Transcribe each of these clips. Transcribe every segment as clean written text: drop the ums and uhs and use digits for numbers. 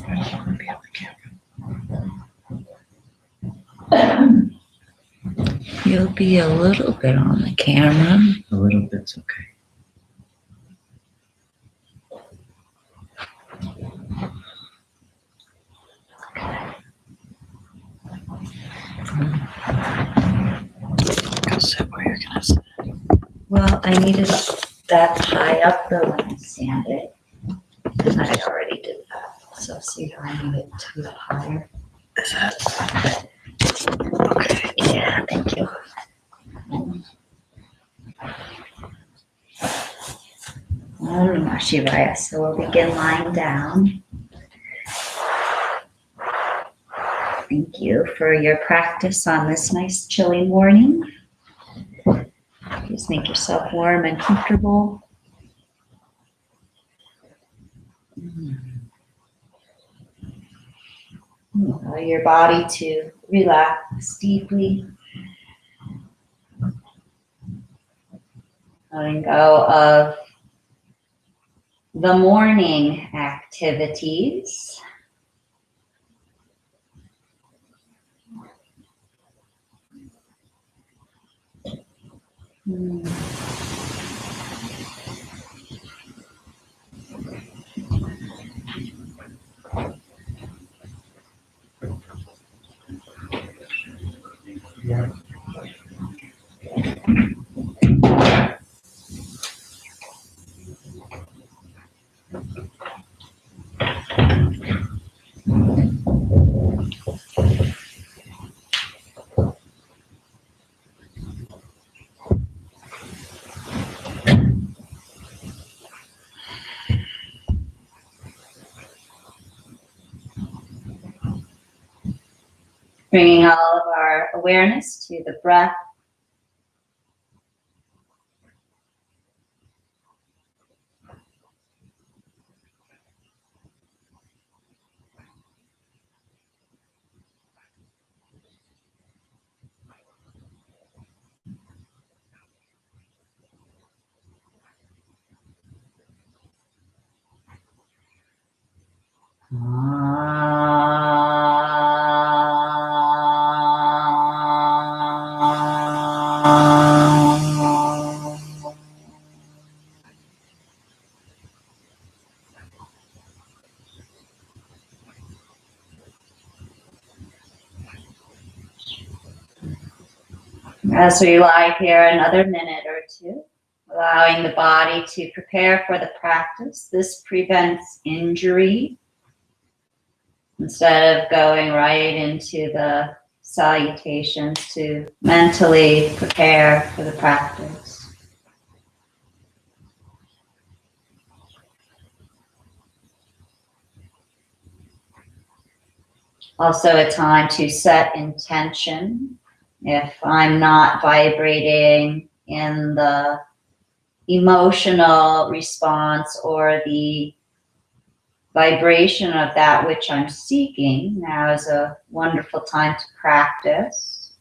Be on the camera. You'll be a little bit on the camera. A little bit's okay. Go sit where you're gonna sit. Well, I needed that high up though when I sanded. And I already did that. So see how I need it to be higher. Is that okay? Yeah, thank you. Om Namah Shivaya. So we'll begin lying down. Thank you for your practice on this nice chilly morning. Just make yourself warm and comfortable. Allow your body to relax deeply. Letting go of the morning activities. Yeah. Bringing all of our awareness to the breath. As we lie here another minute or two, allowing the body to prepare for the practice. This prevents injury. Instead of going right into the salutations, to mentally prepare for the practice. Also a time to set intention. If I'm not vibrating in the emotional response or the vibration of that which I'm seeking, now is a wonderful time to practice.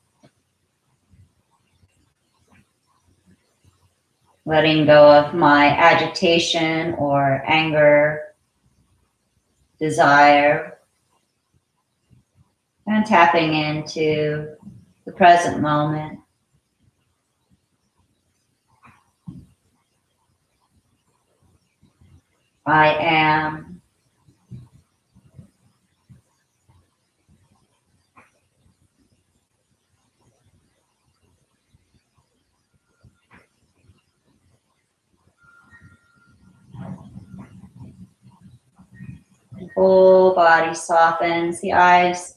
Letting go of my agitation or anger, desire, and tapping into the present moment. I am. The whole body softens, the eyes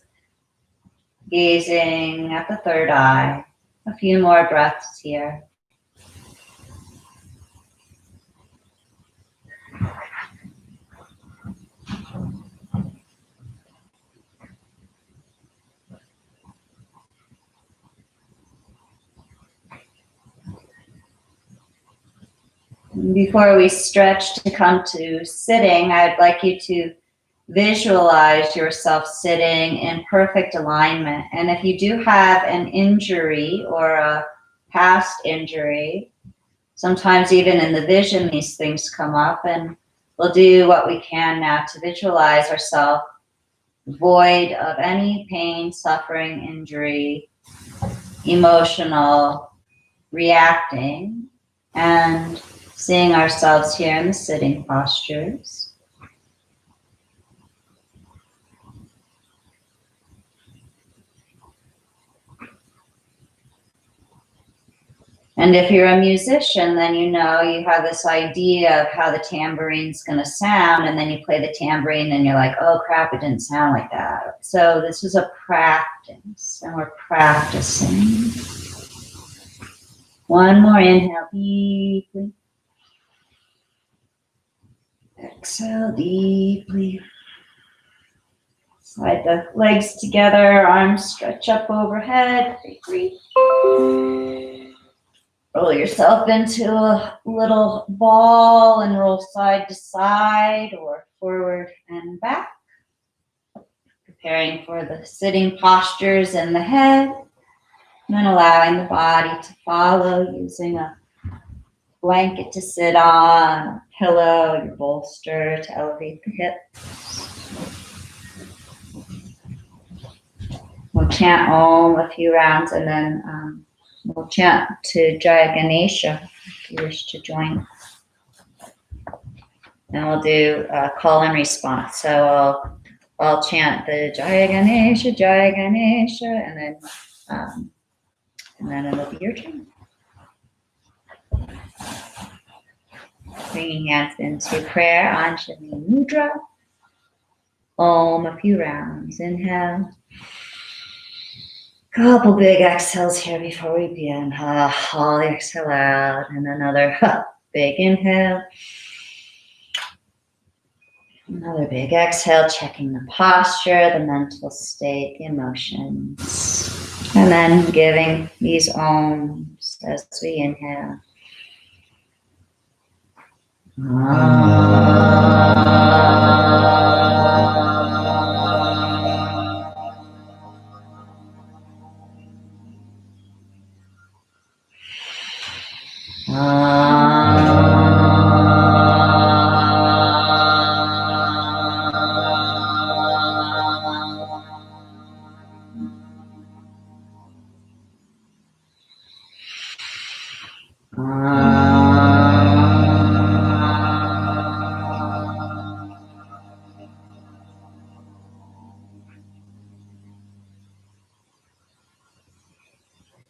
gazing at the third eye. A few more breaths here. Before we stretch to come to sitting, I'd like you to visualize yourself sitting in perfect alignment. And if you do have an injury or a past injury, sometimes even in the vision these things come up, and We'll do what we can now to visualize ourselves void of any pain, suffering, injury, emotional reacting, and seeing ourselves here in the sitting postures. And if you're a musician, then you know you have this idea of how the tambourine's going to sound, and then you play the tambourine and you're like, oh crap, it didn't sound like that. So this is a practice, and we're practicing. One more inhale deeply. Exhale deeply. Slide the legs together, arms stretch up overhead. Breathe. Roll yourself into a little ball and roll side to side or forward and back. Preparing for the sitting postures in the head. And then allowing the body to follow using a blanket to sit on, a pillow, your bolster to elevate the hips. We'll chant Om a few rounds and then we'll chant to Jaya Ganesha if you wish to join. And we'll do a call and response. So I'll chant the Jaya Ganesha, and then it'll be your turn. Bringing hands into prayer, Anjali Mudra. Om a few rounds. Inhale. Couple big exhales here before we begin. All exhale out, and another big inhale. Another big exhale, checking the posture, the mental state, the emotions. And then giving these Oms as we inhale.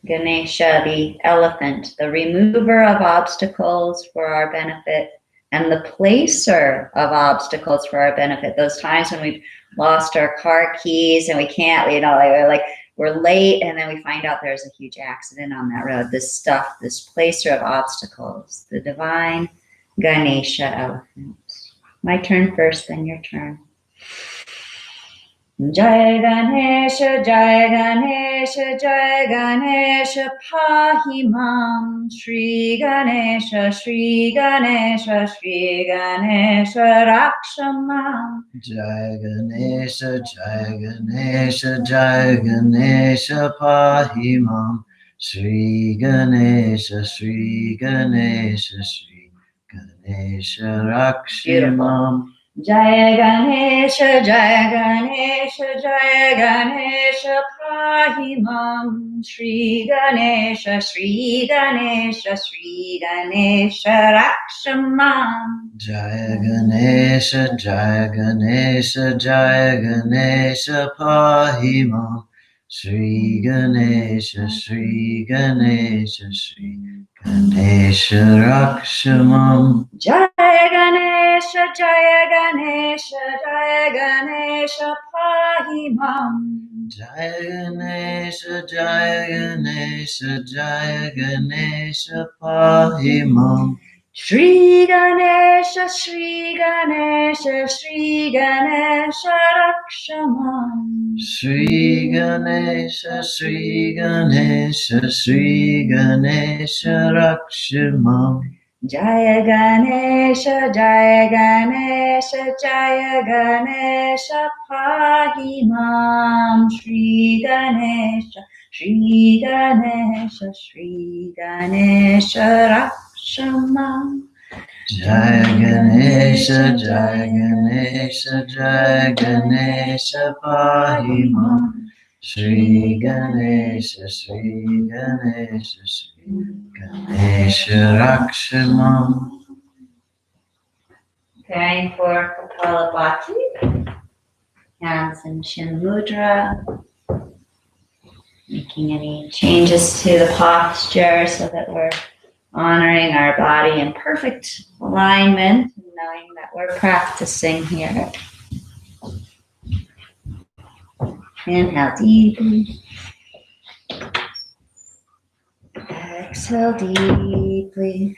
Ganesha, the elephant, the remover of obstacles for our benefit and the placer of obstacles for our benefit. Those times when we've lost our car keys and we can't, we're late and then we find out there's a huge accident on that road. This stuff, this placer of obstacles, the divine Ganesha elephant. My turn first, then your turn. Jai Ganesha, Pahi Mam. Shri Ganesha, Rakshamam. Jai Ganesha, Pahi Mam. Shri Ganesha, Rakshamam. Jaya Ganesha, Pahi Mam. Shri Ganesha, Rakshamam. Jaya Ganesha, Pahi Mam. Shri Ganesha, Rakshamam. Jaya Ganesha, Pahi Mam. Jaya Ganesha, Pahi Mam. Shri Ganesha, Rakshamam. Shri Ganesha, Rakshamam. Jaya Ganesha, Pahi Mam. Shri Ganesha, Rakshamam. Jaya Ganesha, Jaya Ganesha, Jaya Ganesha, Pahi Mam. Shri Ganesha, Shri Ganesha, Shri Ganesha, Rakshamam. Preparing for Kapalabhati. Hands in Chin Mudra. Making any changes to the posture so that we're honoring our body in perfect alignment, knowing that we're practicing here. Inhale deeply. Exhale deeply.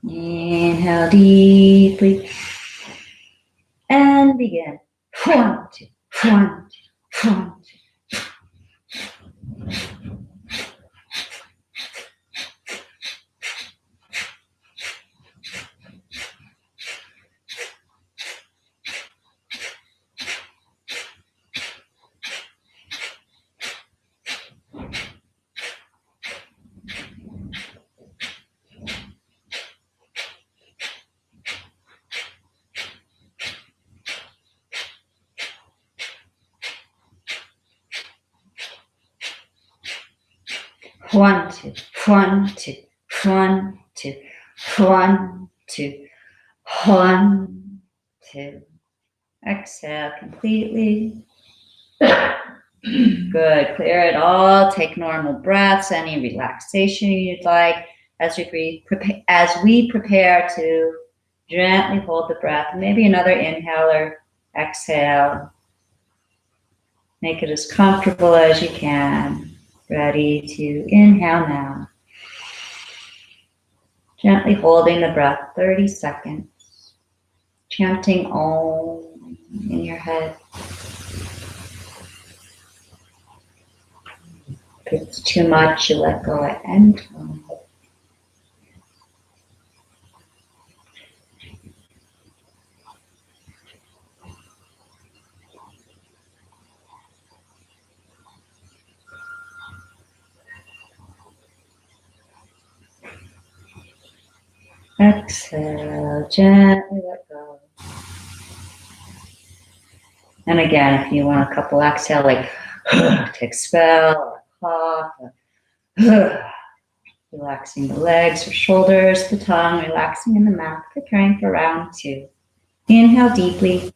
Inhale deeply. And begin. 1, 2, 1, 2, 1, 2. One, two, 1, 2, 1, 2, 1, 2, 1, 2. Exhale completely. Good. Clear it all. Take normal breaths. Any relaxation you'd like as we prepare to gently hold the breath. Maybe another inhale or exhale. Make it as comfortable as you can. Ready to inhale now. Gently holding the breath 30 seconds. Chanting Om in your head. If it's too much, you let go at end time. Exhale, gently let go. And again, if you want a couple exhale, like to expel or cough, or, relaxing the legs or shoulders, the tongue, relaxing in the mouth, preparing for round 2. Inhale deeply.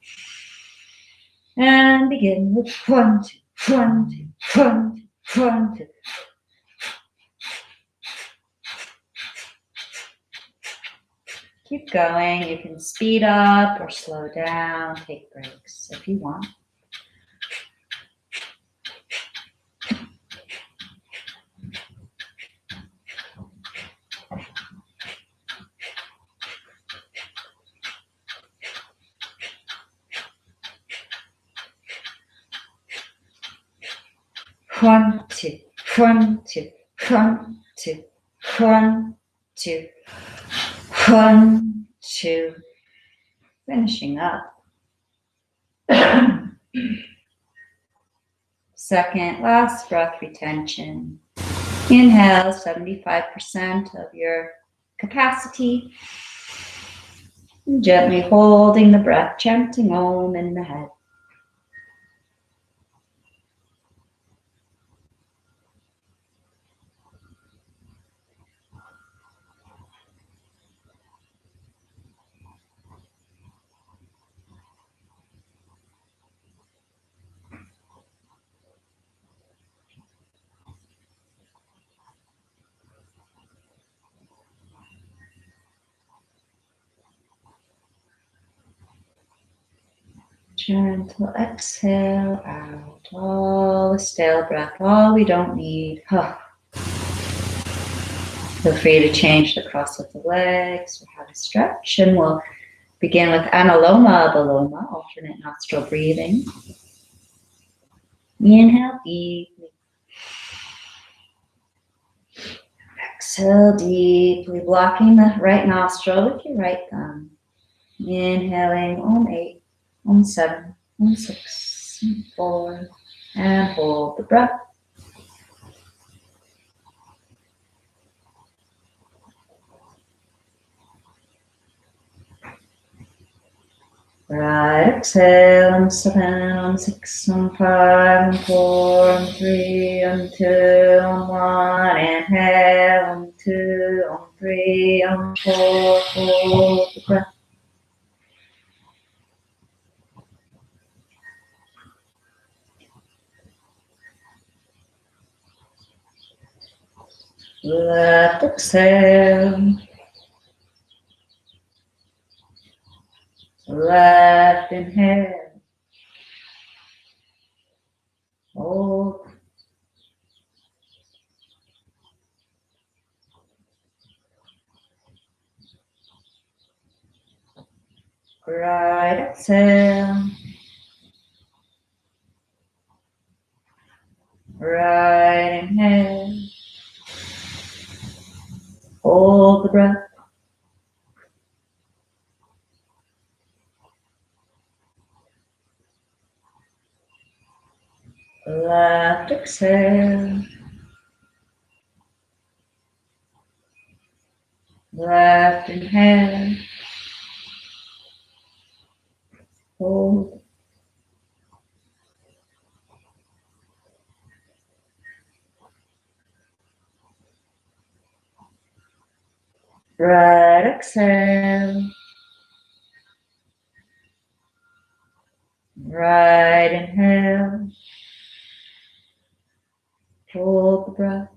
And begin with 1, 2, 1, 2, 1, 2, 1, 2. Keep going. You can speed up or slow down. Take breaks if you want. One, two, 1, 2, 1, 2, 1, 2, 1, 2. Finishing up. Second, last breath retention. Inhale, 75% of your capacity. And gently holding the breath, chanting Om in the head. Gentle exhale out all the stale breath, all we don't need. Feel free to change the cross of the legs or how to stretch, and we'll begin with Analoma Baloma, alternate nostril breathing. Inhale deeply. Exhale deeply, blocking the right nostril with your right thumb. Inhaling Om 8, Om 7, Om 6, Om 4, and hold the breath. Right, exhale on 7, on 6, on 5, on 4, on 3, on 2, on 1. Inhale on 2, on 3, on 4. Hold the breath. Left exhale. Left inhale. Hold. Right exhale. Right inhale. Hold the breath. Left exhale. Left inhale. Hold. Right exhale. Right inhale. Hold the breath.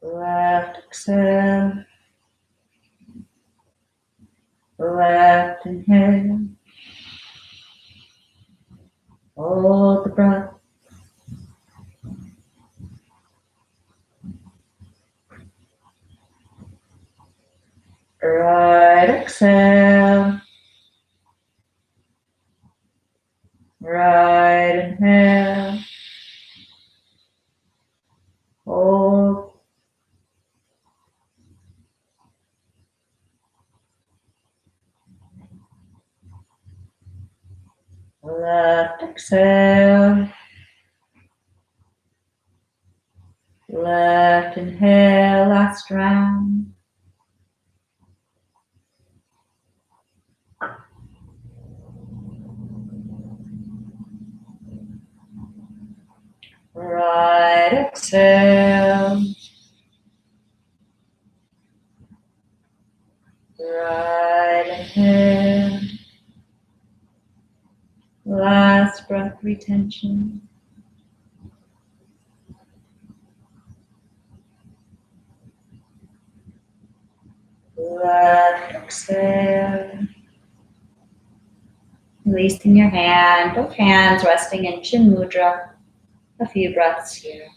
Left exhale. Left inhale. Hold the breath. Right exhale. Right inhale. Hold. Left exhale. Left inhale. Last round. Right exhale. Right inhale. Last breath retention. Left exhale. Releasing your hand, both hands resting in Chin Mudra. A few breaths here.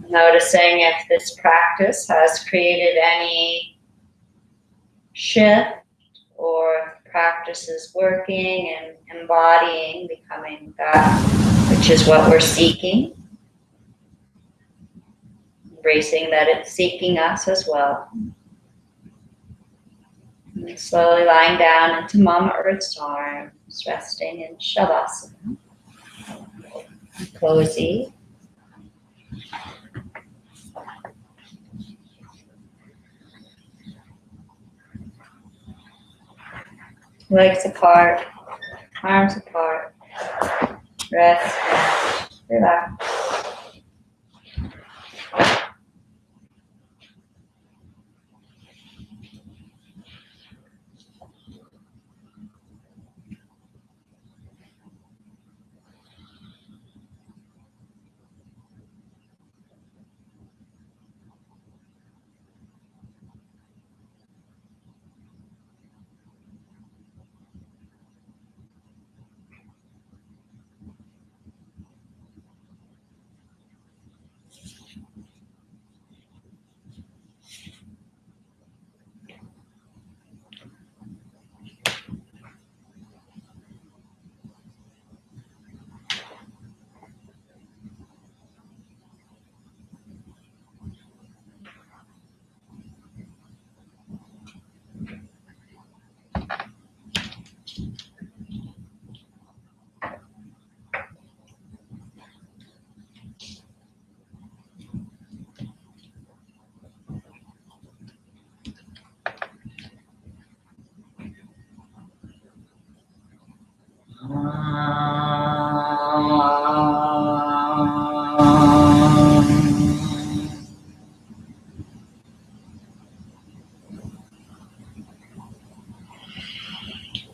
Noticing if this practice has created any shift or if practice is working and embodying, becoming that which is what we're seeking. Embracing that it's seeking us as well. And slowly lying down into Mama Earth's arms, resting in Shavasana. Cozy. Legs apart, arms apart. Rest, relax.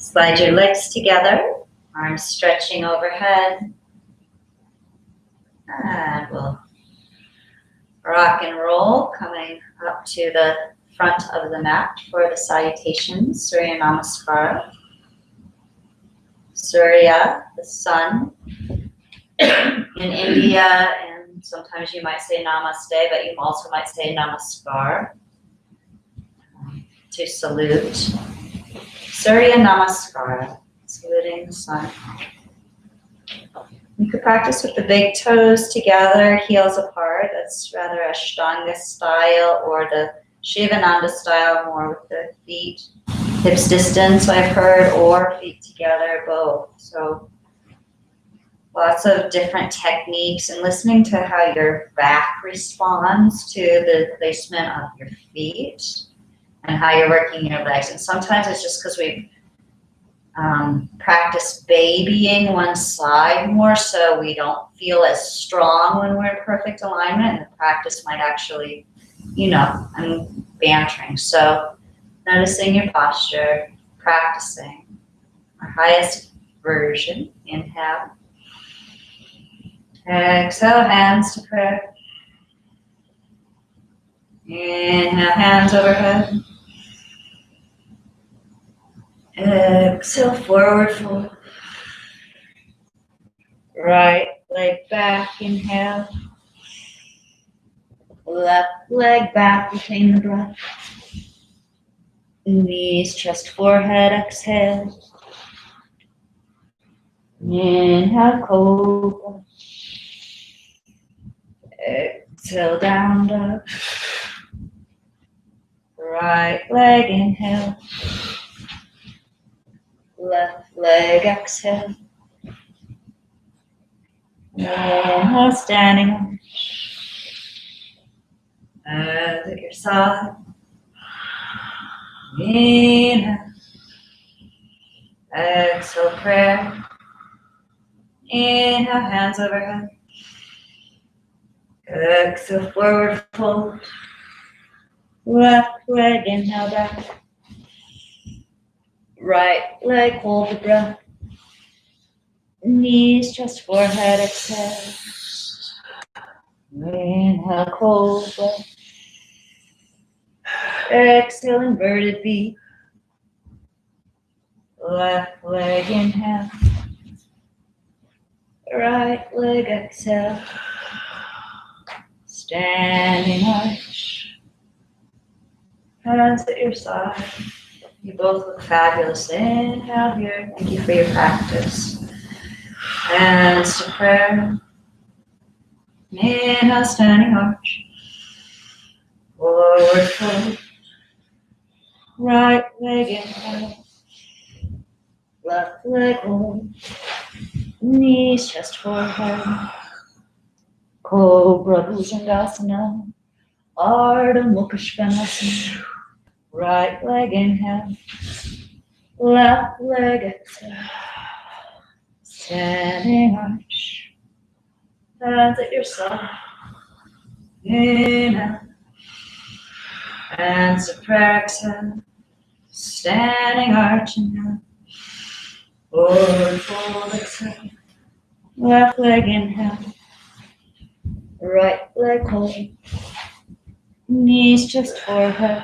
Slide your legs together, arms stretching overhead. And we'll rock and roll, coming up to the front of the mat for the salutations, Surya Namaskara. Surya, the sun. In India, and sometimes you might say namaste, but you also might say namaskar to salute. Surya Namaskara, saluting the sun. You could practice with the big toes together, heels apart. That's rather Ashtanga style, or the Shivananda style, more with the feet hips distance, I've heard, or feet together, both. So lots of different techniques, and listening to how your back responds to the placement of your feet and how you're working your legs. And sometimes it's just because we've practiced babying one side more, so we don't feel as strong when we're in perfect alignment, and the practice might actually, I'm bantering. So noticing your posture, practicing our highest version. Inhale. Exhale, hands to prayer. Inhale, hands overhead. Exhale, forward fold. Right leg back, inhale. Left leg back, retain the breath. Knees, chest, forehead, exhale. Inhale, cobra. Exhale, down dog. Right leg, inhale. Left leg, exhale. Inhale, standing up. At your side. Inhale. Exhale, prayer. Inhale, hands overhead. Exhale, forward fold. Left leg, inhale back. Right leg, hold the breath. Knees, chest, forehead, exhale. Inhale, cobra. Exhale, inverted V. Left leg, inhale. Right leg, exhale. Standing arch. Hands at your side. You both look fabulous. Inhale here. Thank you for your practice. Hands to prayer. Inhale, standing arch. Forward fold. Right leg inhale. Left leg hold. Knees, chest, forehead. Cobra, Bhujangasana. Ardha Mukha Svanasana. Right leg inhale. Left leg exhale. Standing arch. Hands at your side. Inhale. Hands to prayer, exhale. Standing arch, inhale. Forward fold, exhale. Left leg inhale. Right leg hold. Knees, chest, forehead.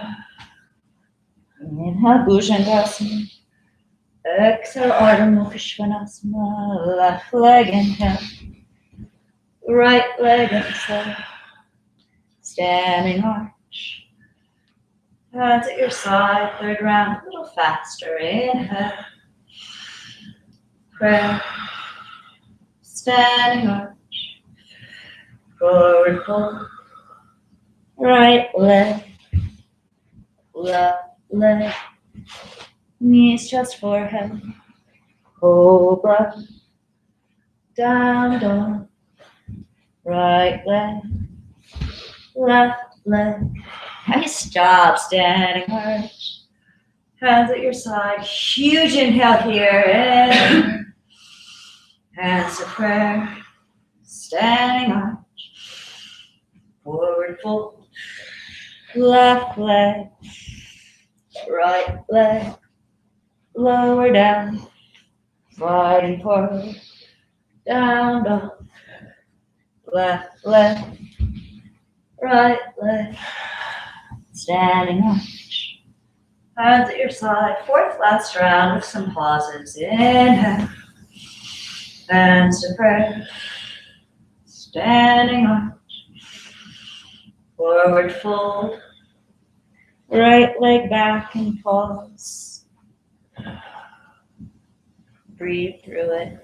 Inhale, Bhujangasana. Exhale, Ardha Mukha Svanasana. Left leg inhale. Right leg exhale. Standing arch. Hands at your side. Third round, a little faster. Inhale. Prayer. Standing arch. Forward fold. Right leg. Left leg. Knees, chest, forehead. Cobra. Down dog. Right leg. Left leg. Nice job, standing arch. Hands at your side. Huge inhale here. And hands to prayer. Standing arch. Forward fold. Left leg. Right leg. lower down, sliding forward, down, dog, left leg, right leg, standing arch, hands at your side, fourth last round with some pauses, inhale, hands to prayer, standing arch, forward fold, right leg back and pause, breathe through it.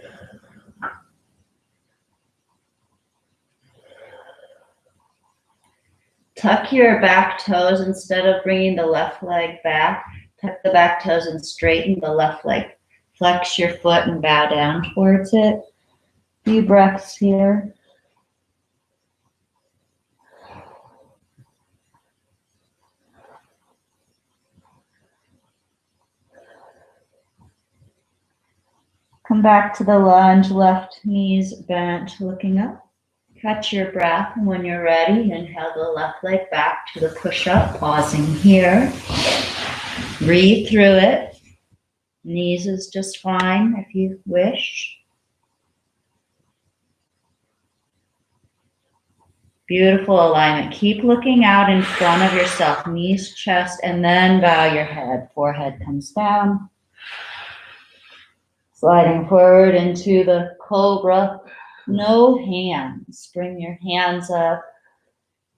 Tuck your back toes instead of bringing the left leg back. Tuck the back toes and straighten the left leg. Flex your foot and bow down towards it. Few breaths here. Come back to the lunge, left knees bent, looking up. Catch your breath, and when you're ready, inhale the left leg back to the push-up, pausing here. Breathe through it. Knees is just fine if you wish. Beautiful alignment. Keep looking out in front of yourself, knees, chest, and then bow your head. Forehead comes down. Sliding forward into the cobra. No hands. Bring your hands up.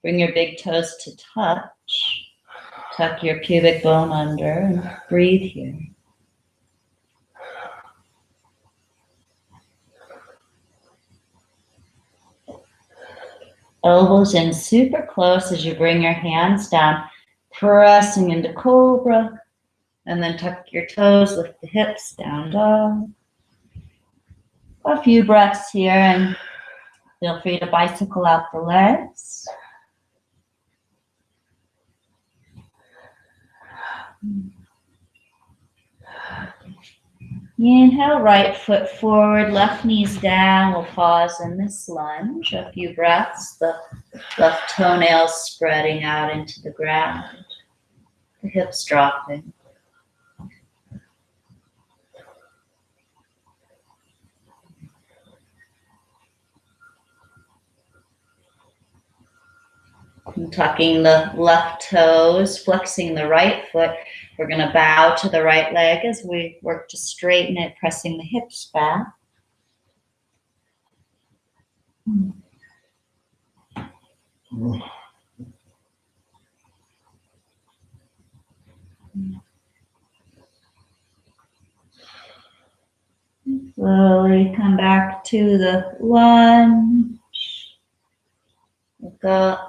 Bring your big toes to touch. Tuck your pubic bone under and breathe here. Elbows in super close as you bring your hands down, pressing into cobra, and then tuck your toes, lift the hips, down dog. A few breaths here, and feel free to bicycle out the legs. Inhale, right foot forward, left knees down. We'll pause in this lunge. A few breaths, the left toenails spreading out into the ground, the hips dropping. And tucking the left toes, flexing the right foot. We're going to bow to the right leg as we work to straighten it, pressing the hips back. Slowly come back to the lunge. Look up.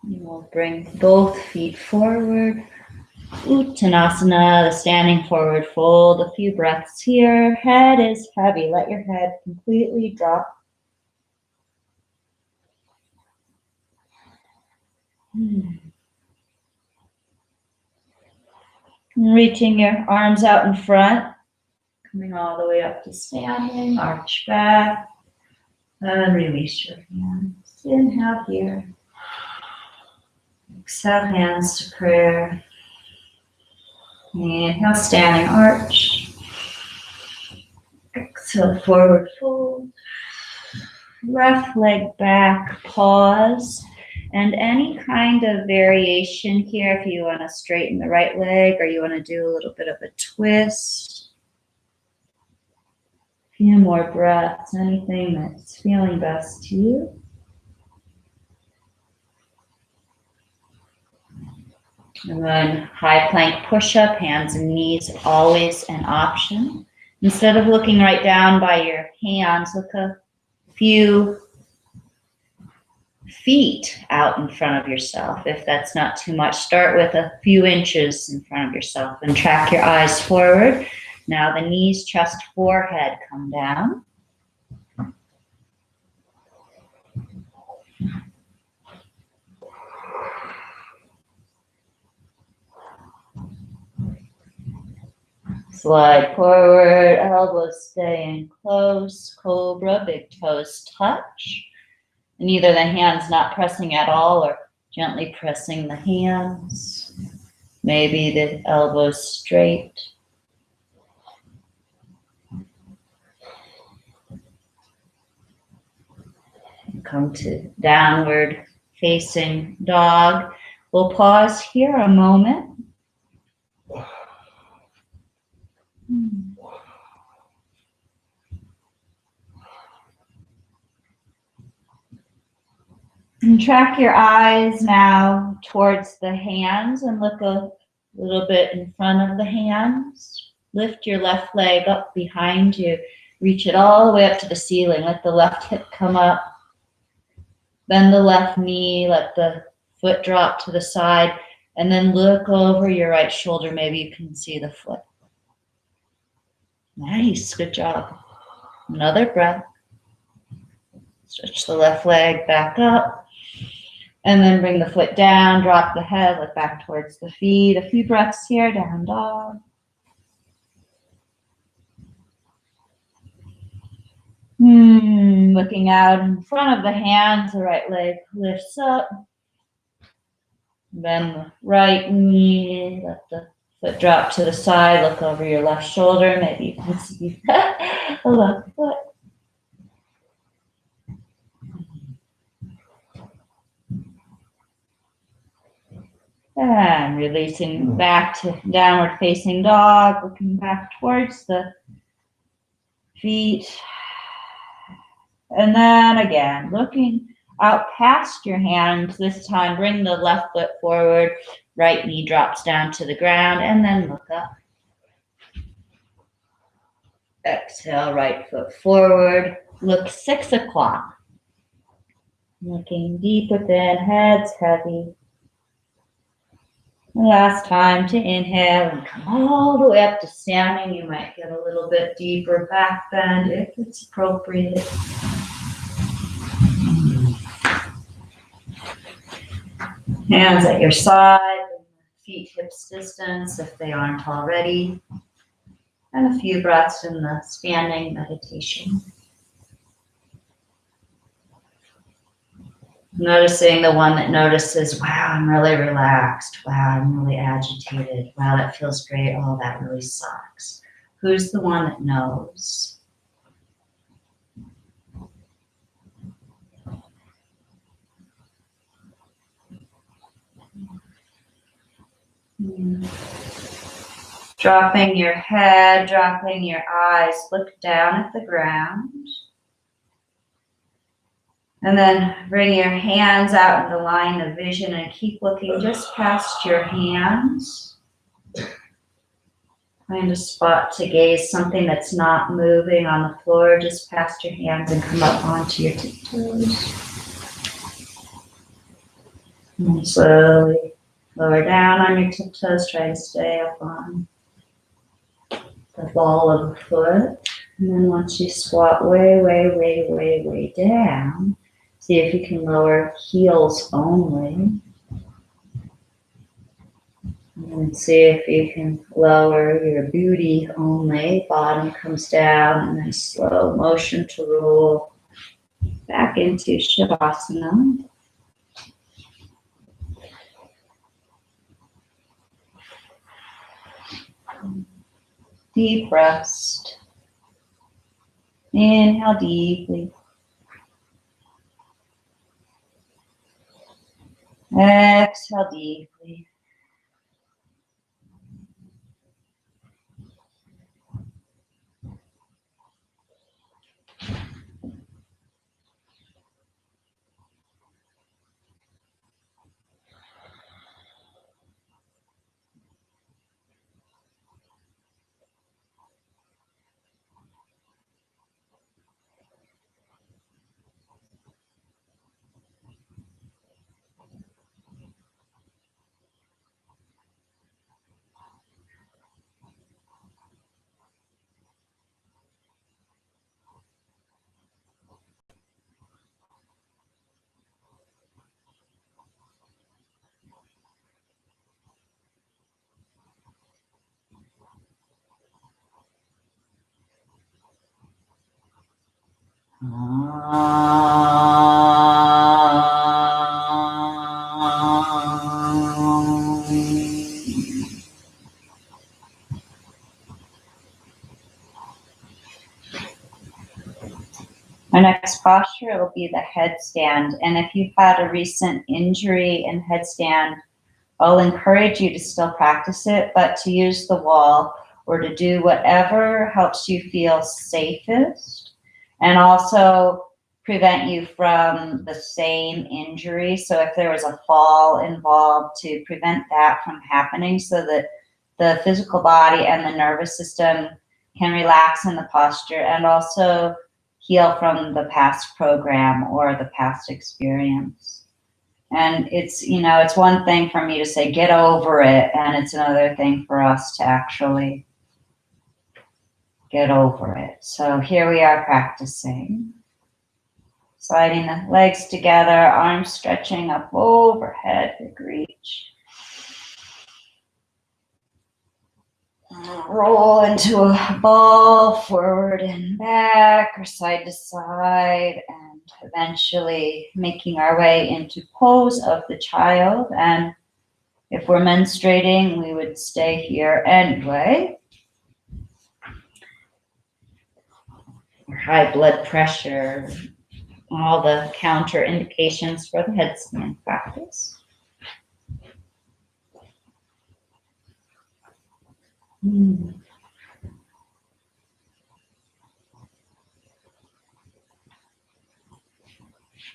And we'll bring both feet forward. Uttanasana, the standing forward fold. A few breaths here. Head is heavy. Let your head completely drop. Reaching your arms out in front. Coming all the way up to standing. Arch back. And release your hands. Inhale here. Exhale, hands to prayer. Inhale, standing arch. Exhale, forward fold. Left leg back, pause. And any kind of variation here, if you want to straighten the right leg or you want to do a little bit of a twist. A few more breaths, anything that's feeling best to you. And then high plank push-up, hands and knees, always an option. Instead of looking right down by your hands, look a few feet out in front of yourself. If that's not too much, start with a few inches in front of yourself and track your eyes forward. Now the knees, chest, forehead come down. Slide forward, elbows stay in close, cobra, big toes touch. And either the hands not pressing at all or gently pressing the hands. Maybe the elbows straight. come to downward facing dog. We'll pause here a moment. And track your eyes now towards the hands and look a little bit in front of the hands. Lift your left leg up behind you. Reach it all the way up to the ceiling. Let the left hip come up. Bend the left knee. Let the foot drop to the side. And then look over your right shoulder. Maybe you can see the foot. Nice. Good job. Another breath. Stretch the left leg back up. And then bring the foot down, drop the head, look back towards the feet. A few breaths here, down dog. Looking out in front of the hands, the right leg lifts up. Bend the right knee, let the foot drop to the side, look over your left shoulder. Maybe you can see the left foot. And releasing back to downward facing dog, looking back towards the feet. And then again, looking out past your hands, this time bring the left foot forward, right knee drops down to the ground, and then look up. Exhale, right foot forward, look 6 o'clock. Looking deep within, head's heavy. Last time to inhale and come all the way up to standing. You might get a little bit deeper back bend if it's appropriate. Hands at your side, feet hips distance if they aren't already. And a few breaths in the standing meditation. Noticing the one that notices, wow, I'm really relaxed. Wow, I'm really agitated. Wow, that feels great. Oh, that really sucks. Who's the one that knows? Dropping your head, dropping your eyes, look down at the ground. And then bring your hands out in the line of vision and keep looking just past your hands. Find a spot to gaze, something that's not moving on the floor, just past your hands and come up onto your tiptoes. And slowly lower down on your tiptoes, try to stay up on the ball of the foot. And then once you squat way down, see if you can lower heels only. And see if you can lower your booty only. Bottom comes down and then slow motion to roll back into Shavasana. Deep rest. Inhale deeply. Exhale deeply. Our next posture will be the headstand. And if you've had a recent injury in headstand, I'll encourage you to still practice it, but to use the wall or to do whatever helps you feel safest and also prevent you from the same injury. So if there was a fall involved, to prevent that from happening so that the physical body and the nervous system can relax in the posture and also heal from the past program or the past experience. And it's, it's one thing for me to say, get over it. And it's another thing for us to actually get over it. So here we are practicing. Sliding the legs together, arms stretching up overhead, big reach. Roll into a ball, forward and back, or side to side, and eventually making our way into pose of the child. And if we're menstruating, we would stay here anyway. High blood pressure, all the counter indications for the headstand practice.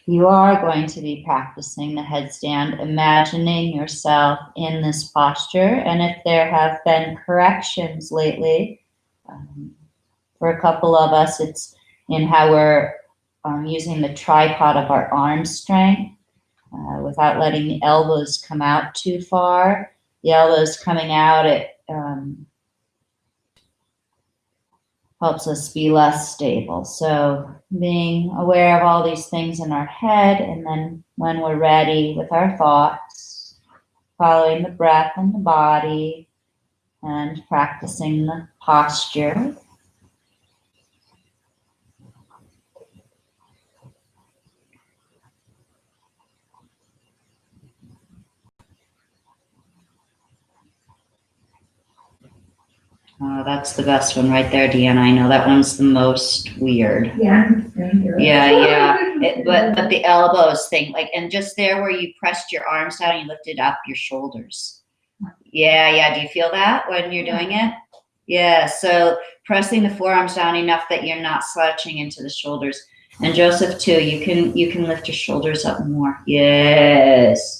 You are going to be practicing the headstand, imagining yourself in this posture. And if there have been corrections lately, for a couple of us, it's in how we're using the tripod of our arm strength without letting the elbows come out too far. The elbows coming out, it helps us be less stable. So being aware of all these things in our head, and then when we're ready with our thoughts, following the breath and the body, and practicing the posture. Oh, that's the best one right there, Deanna. I know that one's the most weird. Yeah, thank you. Yeah. But the elbows thing, and just there where you pressed your arms down and you lifted up your shoulders. Yeah. Do you feel that when you're doing it? Yeah. So pressing the forearms down enough that you're not slouching into the shoulders. And Joseph too, you can lift your shoulders up more. Yes.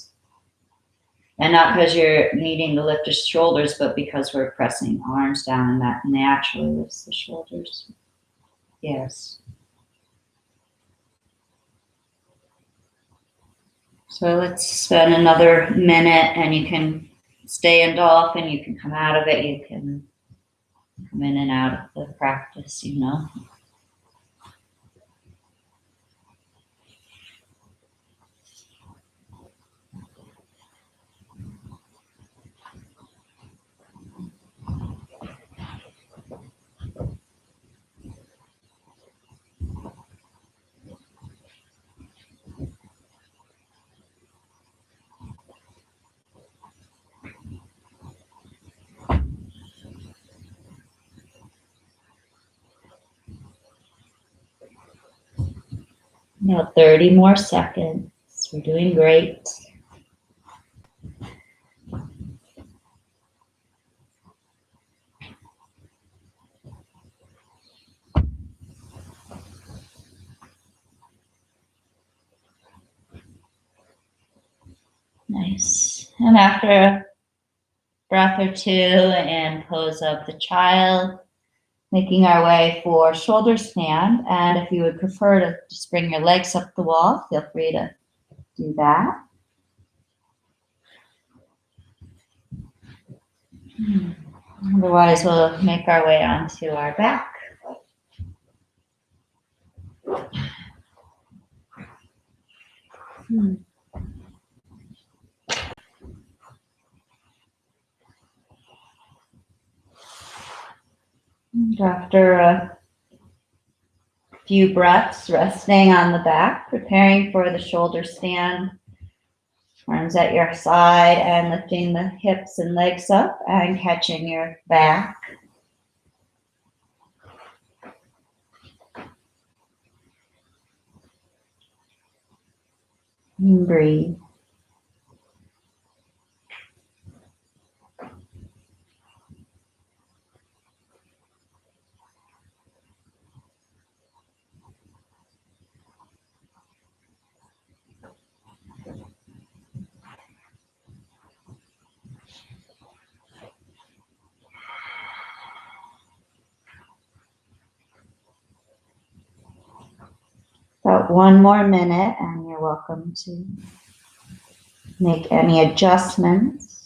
And not because you're needing to lift your shoulders, but because we're pressing arms down and that naturally lifts the shoulders. Yes. So let's spend another minute, and you can stay in dolphin, you can come out of it, you can come in and out of the practice, Now 30 more seconds. We're doing great. Nice. And after a breath or two and pose of the child, making our way for shoulder stand. And if you would prefer to just bring your legs up the wall, feel free to do that. Otherwise, we'll make our way onto our back. And after a few breaths, resting on the back, preparing for the shoulder stand, arms at your side and lifting the hips and legs up and catching your back. And breathe. About 1 more minute, and you're welcome to make any adjustments.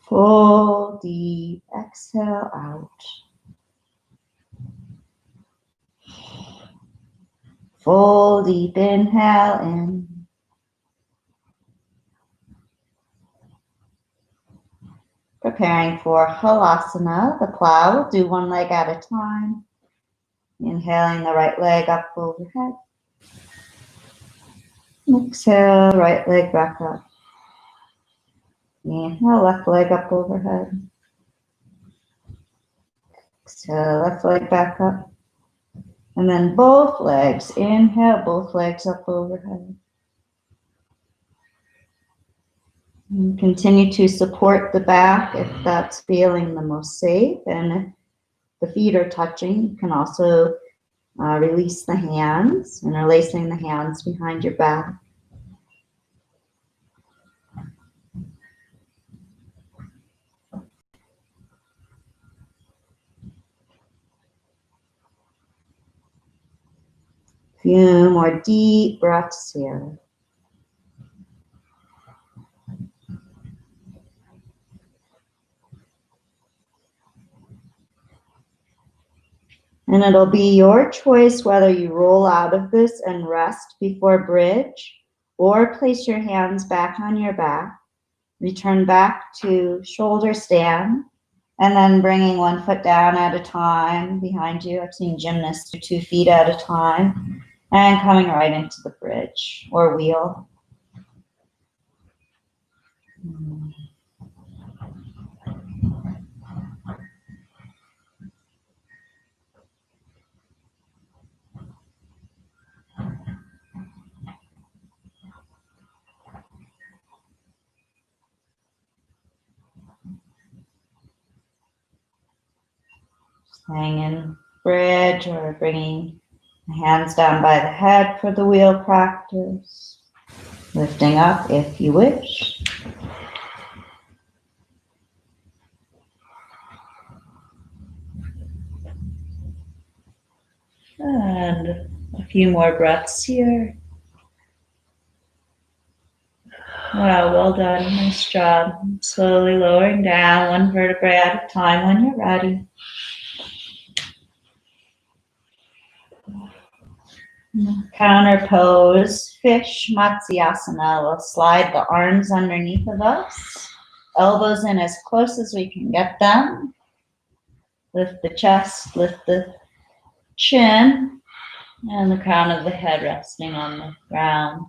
Full deep exhale out. Full deep inhale in. Preparing for halasana, the plow. We'll do one leg at a time. Inhaling the right leg up overhead. Exhale, right leg back up. Inhale, left leg up overhead. Exhale, left leg back up. And then both legs. Inhale, both legs up overhead. And continue to support the back if that's feeling the most safe. And if the feet are touching, you can also release the hands, interlacing the hands behind your back. Few more deep breaths here. And it'll be your choice whether you roll out of this and rest before bridge or place your hands back on your back. Return back to shoulder stand and then bringing one foot down at a time behind you. I've seen gymnasts do 2 feet at a time and coming right into the bridge or wheel. Staying in bridge or bringing the hands down by the head for the wheel practice. Lifting up if you wish. And a few more breaths here. Wow, well done. Nice job. Slowly lowering down one vertebrae at a time when you're ready. Counter pose, fish Matsyasana. We'll slide the arms underneath of us. Elbows in as close as we can get them. Lift the chest, lift the chin, and the crown of the head resting on the ground.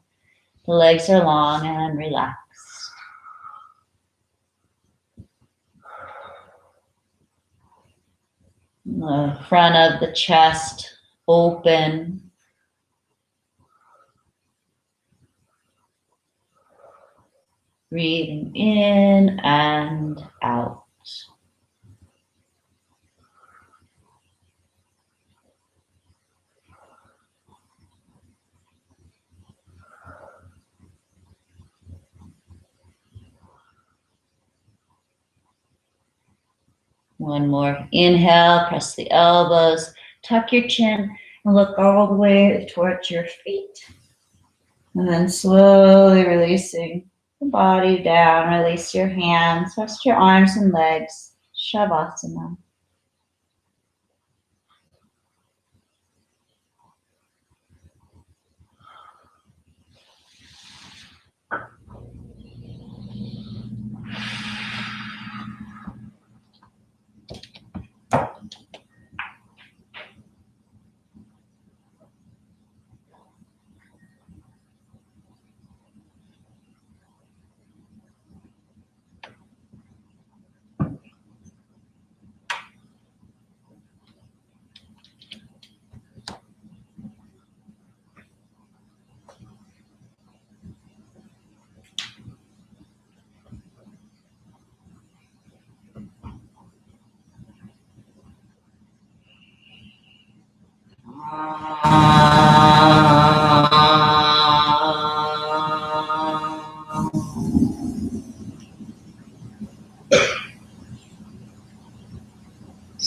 The legs are long and relaxed. The front of the chest open. Breathing in and out. One more. Inhale, press the elbows, tuck your chin, and look all the way towards your feet. And then slowly releasing the body down. Release your hands, rest your arms and legs. Shavasana.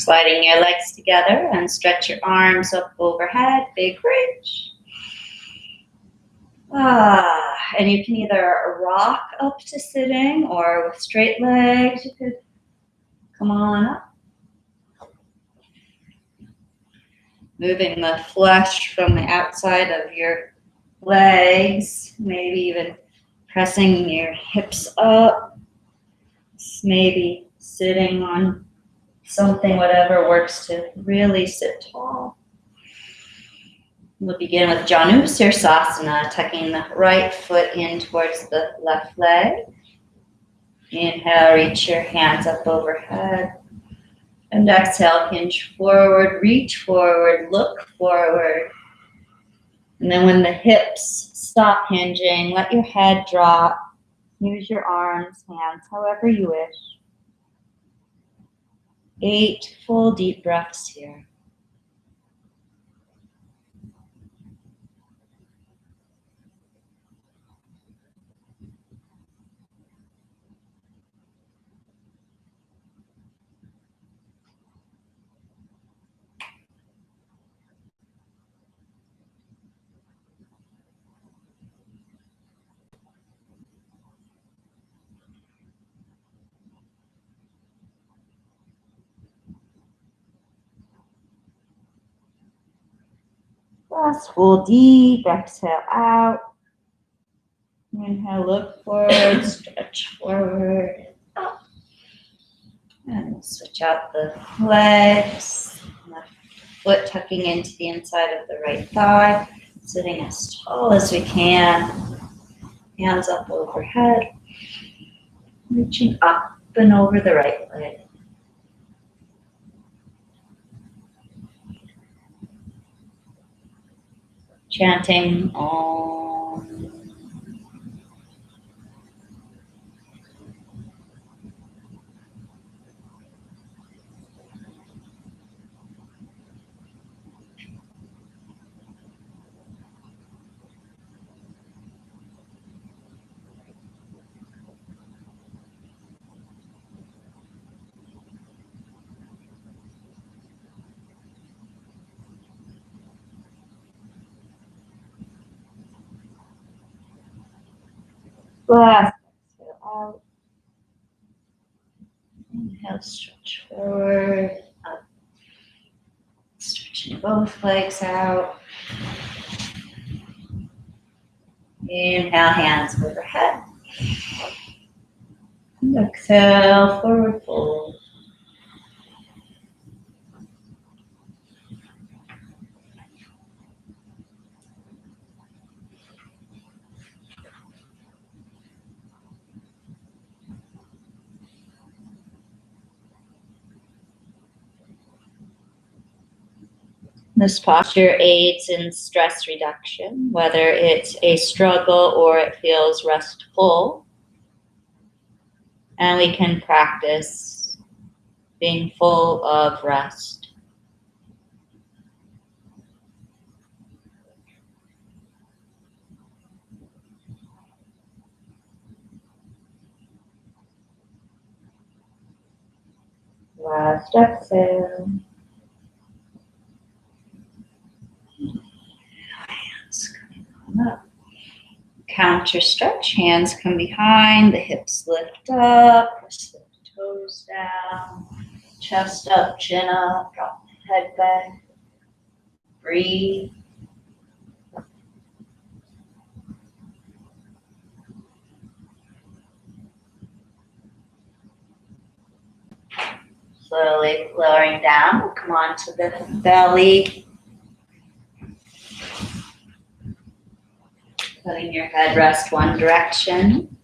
Sliding your legs together and stretch your arms up overhead, big reach. And you can either rock up to sitting or with straight legs, you could come on up. Moving the flesh from the outside of your legs, maybe even pressing your hips up, maybe sitting on something, whatever works to really sit tall. We'll begin with Janu Sirsasana, tucking the right foot in towards the left leg. Inhale, reach your hands up overhead. And exhale, hinge forward, reach forward, look forward. And then when the hips stop hinging, let your head drop. Use your arms, hands, however you wish. 8 full deep breaths here. Last full deep exhale out. Inhale, look forward, stretch forward, up. And we'll switch out the legs. Left foot tucking into the inside of the right thigh. Sitting as tall as we can. Hands up overhead. Reaching up and over the right leg. Chanting Om. Last exhale out. Inhale, stretch forward, up. Stretching both legs out. Inhale, hands overhead. And exhale, forward fold. This posture aids in stress reduction, whether it's a struggle or it feels restful. And we can practice being full of rest. Last exhale. Hands come up. Counter stretch, hands come behind, the hips lift up, push the toes down, chest up, chin up, drop the head back. Breathe. Slowly lowering down, we'll come on to the belly. Letting your head rest one direction.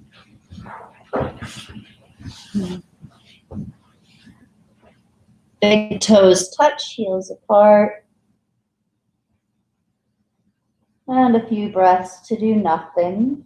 Big toes touch, heels apart. And a few breaths to do nothing.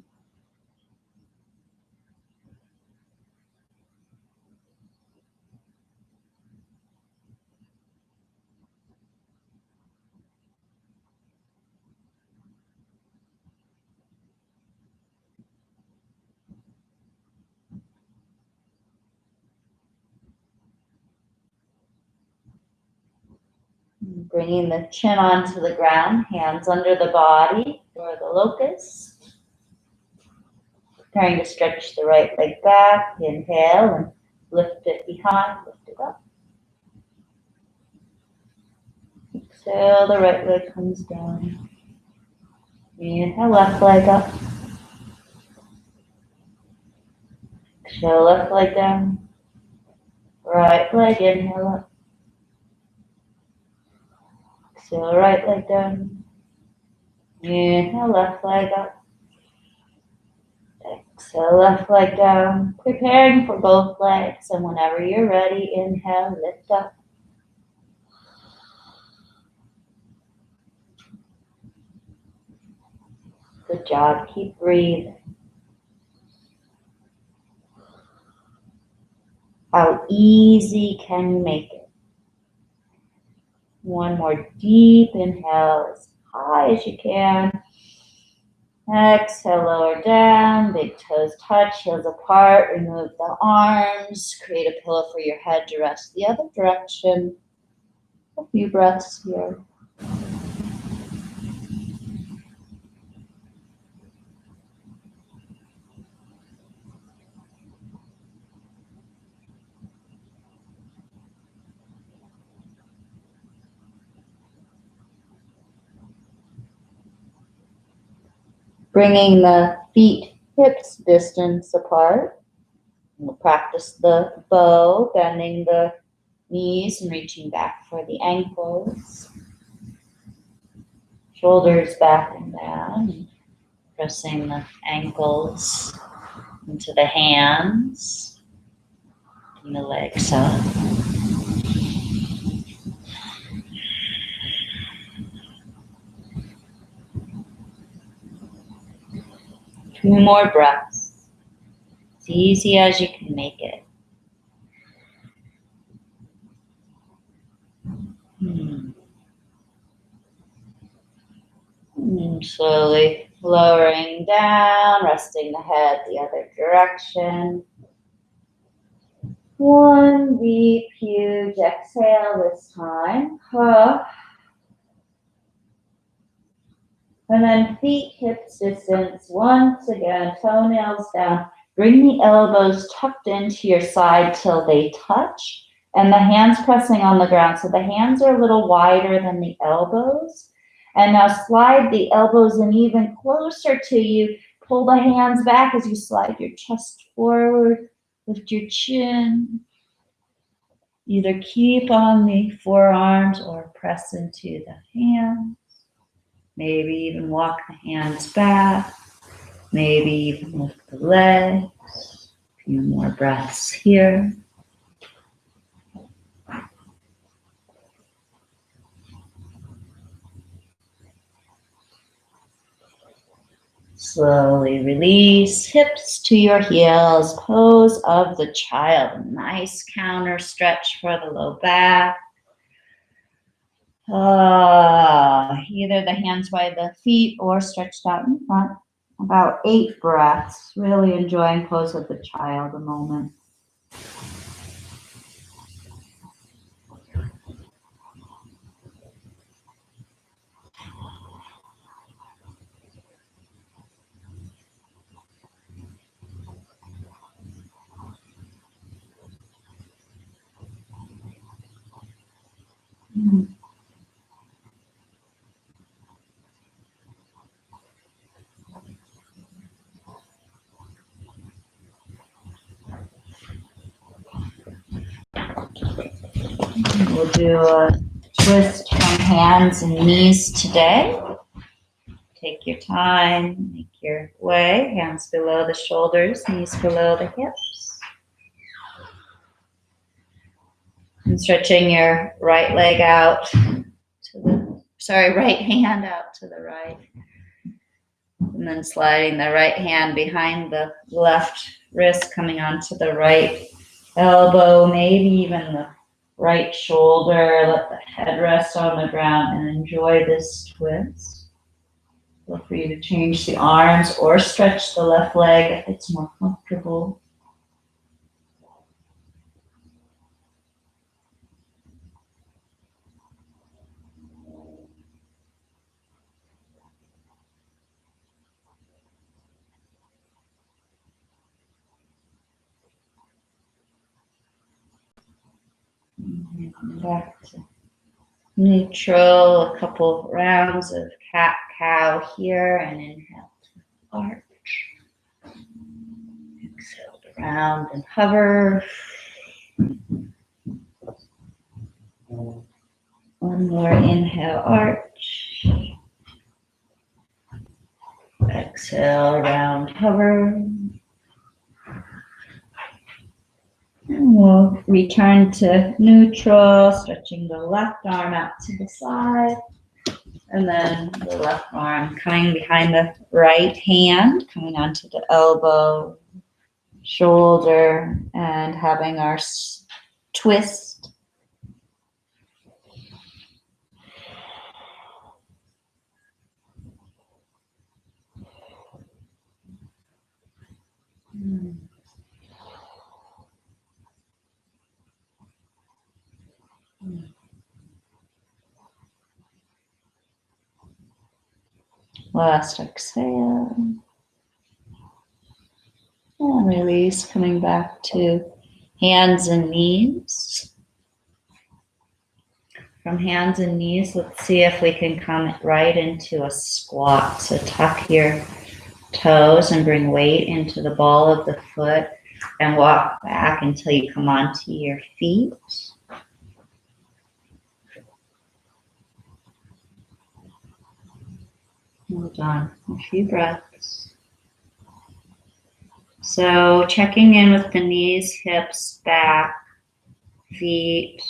Bringing the chin onto the ground, hands under the body for the locust. Preparing to stretch the right leg back. Inhale and lift it behind, lift it up. Exhale, the right leg comes down. Inhale, left leg up. Exhale, left leg down. Right leg, inhale up. Exhale, right leg down. Inhale, left leg up. Exhale, left leg down. Preparing for both legs. And whenever you're ready, inhale, lift up. Good job. Keep breathing. How easy can you make it? One more deep inhale as high as you can. Exhale, lower down, big toes touch, heels apart, remove the arms, create a pillow for your head to rest the other direction. A few breaths here. Bringing the feet hips distance apart. We'll practice the bow, bending the knees and reaching back for the ankles. Shoulders back and down. Pressing the ankles into the hands and the legs up. Two more breaths. As easy as you can make it. And slowly lowering down, resting the head the other direction. One deep, huge exhale this time. And then feet hips distance. Once again, toenails down. Bring the elbows tucked into your side till they touch. And the hands pressing on the ground. So the hands are a little wider than the elbows. And now slide the elbows in even closer to you. Pull the hands back as you slide your chest forward. Lift your chin. Either keep on the forearms or press into the hands. Maybe even walk the hands back. Maybe even lift the legs. A few more breaths here. Slowly release hips to your heels. Pose of the child. Nice counter stretch for the low back. Either the hands by the feet or stretched out in front. About 8 breaths. Really enjoying pose of the child a moment. We'll do a twist from hands and knees today. Take your time, make your way. Hands below the shoulders, knees below the hips. And stretching your right leg out to the, right hand out to the right. And then sliding the right hand behind the left wrist, coming onto the right elbow, maybe even the right shoulder. Let the head rest on the ground and enjoy this twist. Feel free to change the arms or stretch the left leg if it's more comfortable. Back to neutral, a couple of rounds of cat-cow here, and inhale to arch. Exhale to round and hover. One more inhale, arch. Exhale, round, hover. And we'll return to neutral, stretching the left arm out to the side. And then the left arm coming behind the right hand, coming onto the elbow, shoulder, and having our twist. Last exhale. And release, coming back to hands and knees. From hands and knees, let's see if we can come right into a squat. So tuck your toes and bring weight into the ball of the foot and walk back until you come onto your feet. Hold on, a few breaths. So checking in with the knees, hips, back, feet.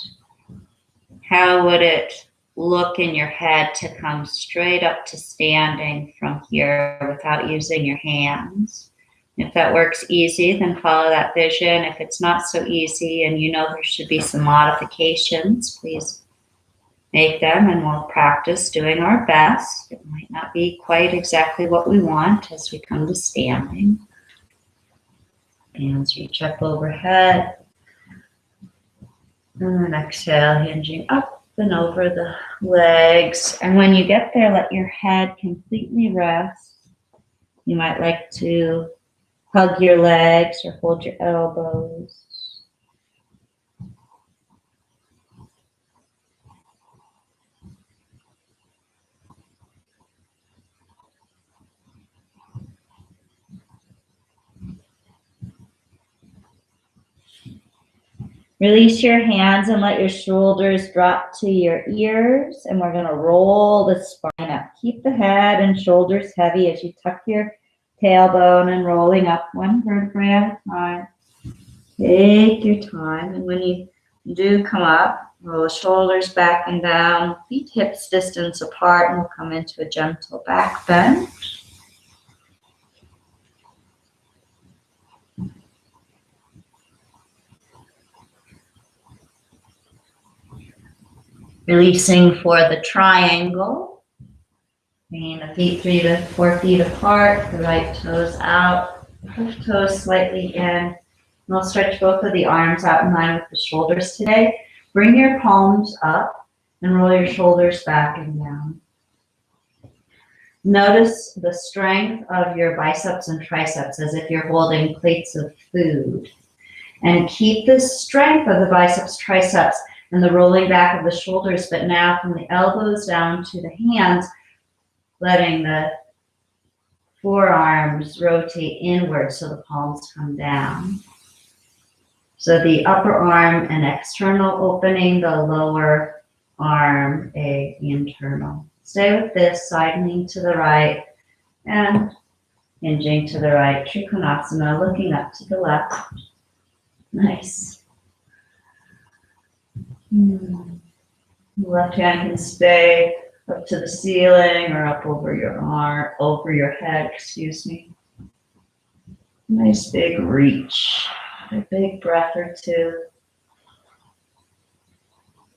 How would it look in your head to come straight up to standing from here without using your hands? If that works easy, then follow that vision. If it's not so easy and you know there should be some modifications, please make them, and we'll practice doing our best. It might not be quite exactly what we want as we come to standing. Hands reach up overhead. And then exhale, hinging up and over the legs. And when you get there, let your head completely rest. You might like to hug your legs or hold your elbows. Release your hands and let your shoulders drop to your ears. And we're going to roll the spine up. Keep the head and shoulders heavy as you tuck your tailbone and rolling up one vertebrae at a time. Take your time. And when you do come up, roll the shoulders back and down. Feet hips distance apart, and we'll come into a gentle back bend. Releasing for the triangle. Bringing the feet 3 to 4 feet apart, the right toes out, left toes slightly in. And we'll stretch both of the arms out in line with the shoulders today. Bring your palms up and roll your shoulders back and down. Notice the strength of your biceps and triceps as if you're holding plates of food. And keep the strength of the biceps, triceps, and the rolling back of the shoulders, but now from the elbows down to the hands, letting the forearms rotate inward so the palms come down. So the upper arm an external opening, the lower arm a internal. Stay with this, sidening to the right and hinging to the right. Trikonasana, looking up to the left. Nice. Left hand can stay up to the ceiling or up over your arm, over your head, excuse me. Nice big reach, a big breath or two.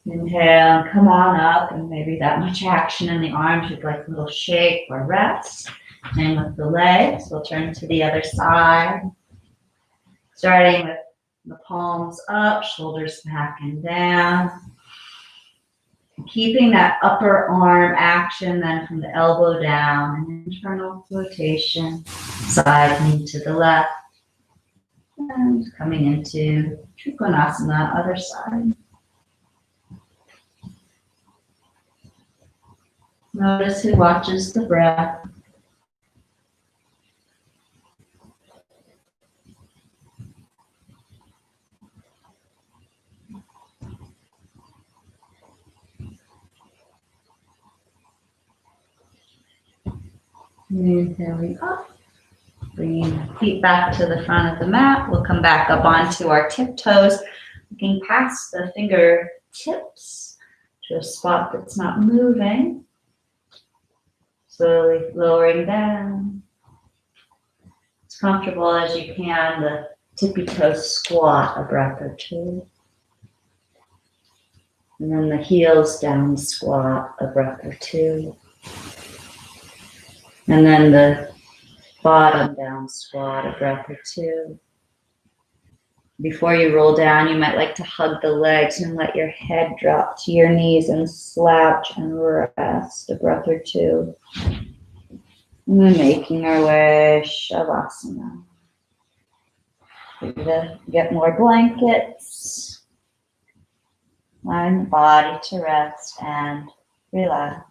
Inhale, come on up, and maybe that much action in the arms, you'd like a little shake or rest. And with the legs, we'll turn to the other side. Starting with the palms up, shoulders back and down. Keeping that upper arm action then from the elbow down, an internal flotation, sidening to the left, and coming into Trikonasana, other side. Notice who watches the breath. Inhaling up. Bringing the feet back to the front of the mat. We'll come back up onto our tiptoes, looking past the fingertips to a spot that's not moving. Slowly lowering down. As comfortable as you can, the tippy toe squat a breath or two. And then the heels down squat a breath or two. And then the bottom down squat a breath or two. Before you roll down, you might like to hug the legs and let your head drop to your knees and slouch and rest a breath or two. And then making our way, Shavasana. Free to get more blankets. Allowing the body to rest and relax.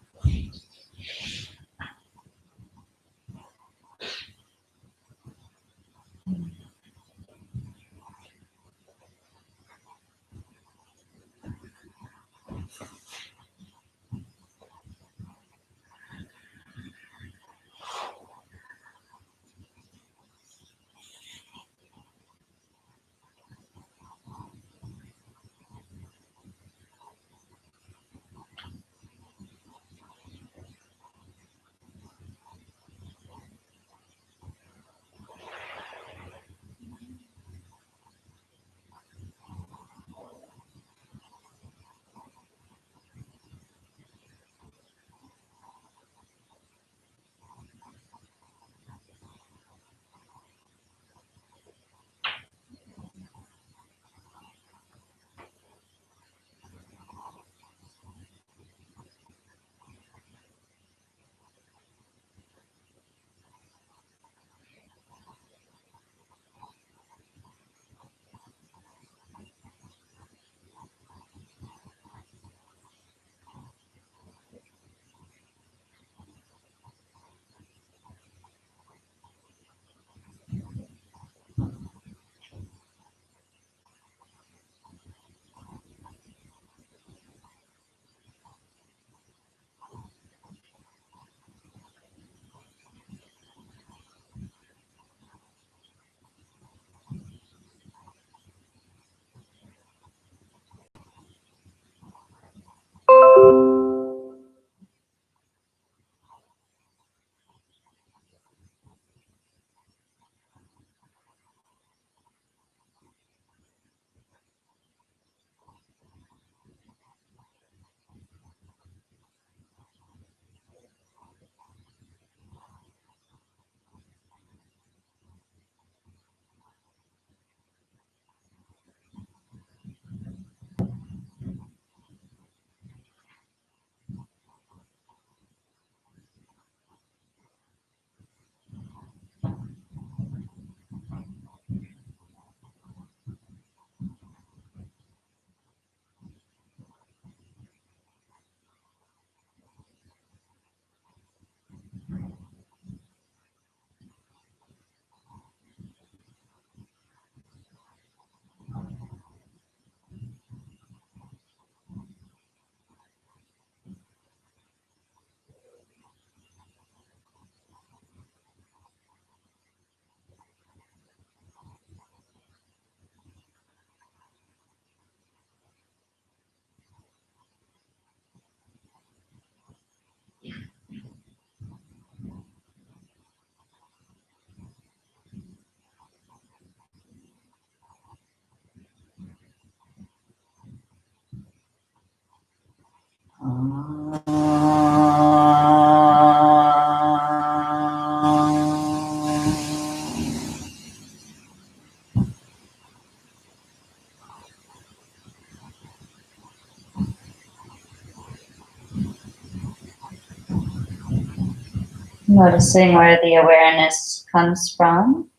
Noticing where the awareness comes from.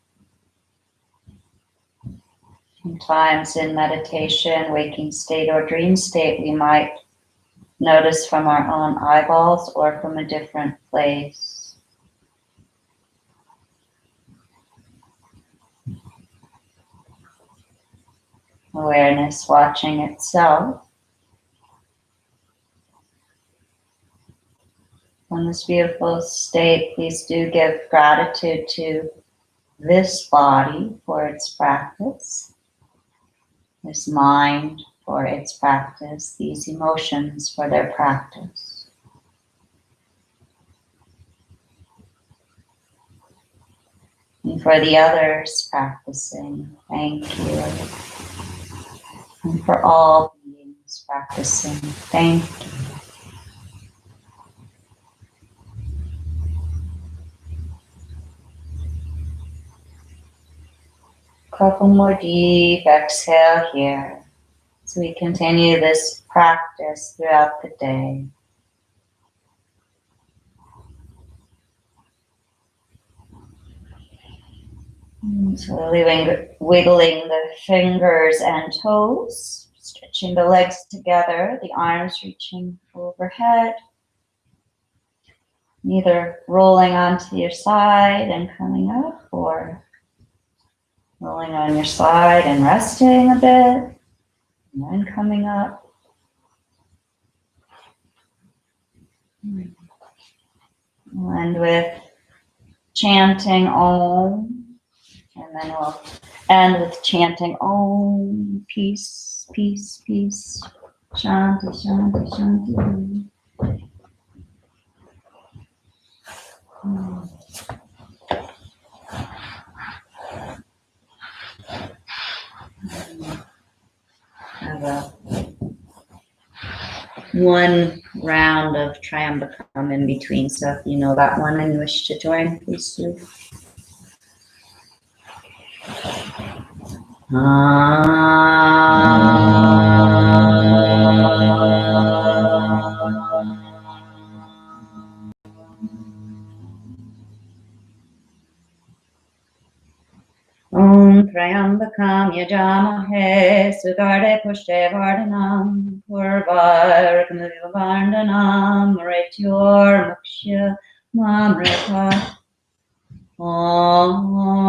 Sometimes in meditation, waking state or dream state, we might notice from our own eyeballs or from a different place. Awareness watching itself. In this beautiful state, please do give gratitude to this body for its practice, this mind for its practice, these emotions for their practice. And for the others practicing, thank you. And for all beings practicing, thank you. Couple more deep exhale here as we continue this practice throughout the day. Slowly wiggling the fingers and toes, stretching the legs together, the arms reaching overhead, either rolling onto your side and coming up, or rolling on your side and resting a bit, and then coming up. We'll end with chanting Om, and then we'll end with chanting Om, peace, peace, peace, Shanti, Shanti, Shanti. Have one round of Triambakam in between, so if you know that one and you wish to join, please do. Om Triambakam Yajamahe Sugarde Pushte Vardhanam Purvar Vardhanam Mrityor Mukshya Mamrita Om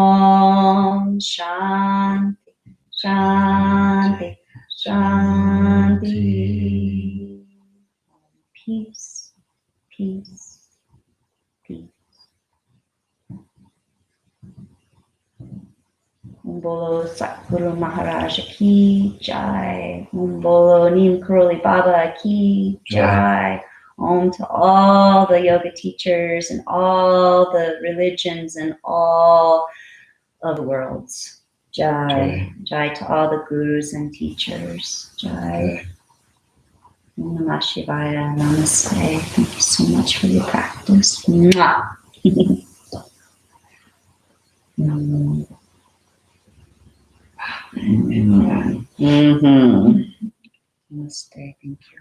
Shanti Shanti Shanti. Peace, peace, peace. Om Bolo Satguru Maharaj Ki Jai. Om Bolo Neem Karoli Baba Ki Jai. Om to all the yoga teachers and all the religions and all of the worlds. Jai. Jai to all the gurus and teachers. Jai. Om Namah Shivaya. Namaste. Thank you so much for your practice. Mwah. Namaste. Thank you.